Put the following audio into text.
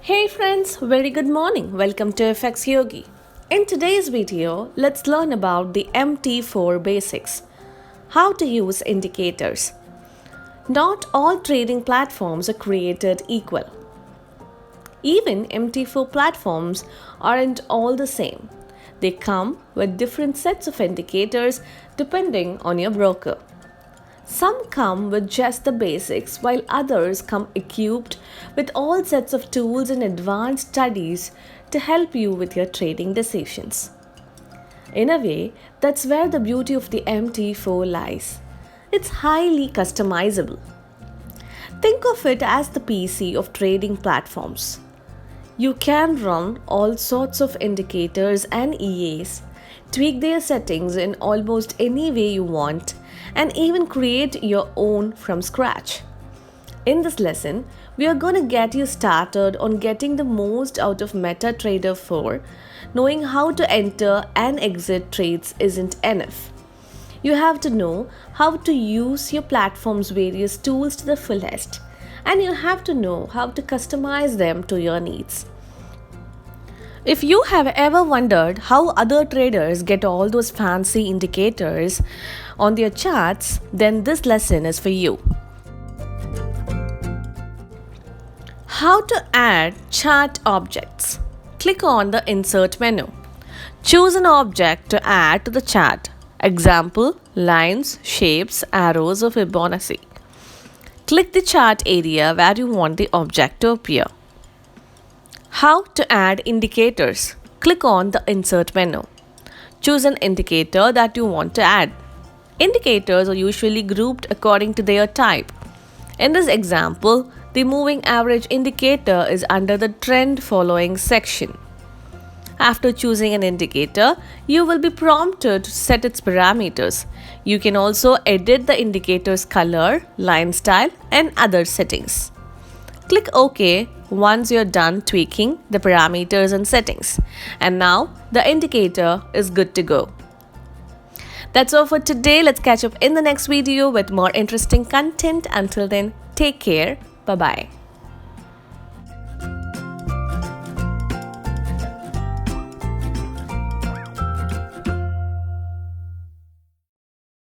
Hey friends, very good morning. Welcome to FX Yogi. In today's video, let's learn about the MT4 basics. How to use indicators. Not all trading platforms are created equal. Even MT4 platforms aren't all the same. They come with different sets of indicators depending on your broker. Some come with just the basics, while others come equipped with all sets of tools and advanced studies to help you with your trading decisions. In a way, that's where the beauty of the MT4 lies. It's highly customizable. Think of it as the PC of trading platforms. You can run all sorts of indicators and EAs, tweak their settings in almost any way you want, and even create your own from scratch. In this lesson, we are going to get you started on getting the most out of MetaTrader 4. Knowing how to enter and exit trades isn't enough. You have to know how to use your platform's various tools to the fullest, and you have to know how to customize them to your needs. If you have ever wondered how other traders get all those fancy indicators on their charts, then this lesson is for you. How to add chart objects. Click on the Insert menu. Choose an object to add to the chart. Example, lines, shapes, arrows, or Fibonacci. Click the chart area where you want the object to appear. How to add indicators. Click on the Insert menu. Choose an indicator that you want to add. Indicators are usually grouped according to their type. In this example, the moving average indicator is under the trend following section. After choosing an indicator, you will be prompted to set its parameters. You can also edit the indicator's color, line style, and other settings. Click OK once you're done tweaking the parameters and settings. And now the indicator is good to go. That's all for today. Let's catch up in the next video with more interesting content. Until then, take care. Bye-bye.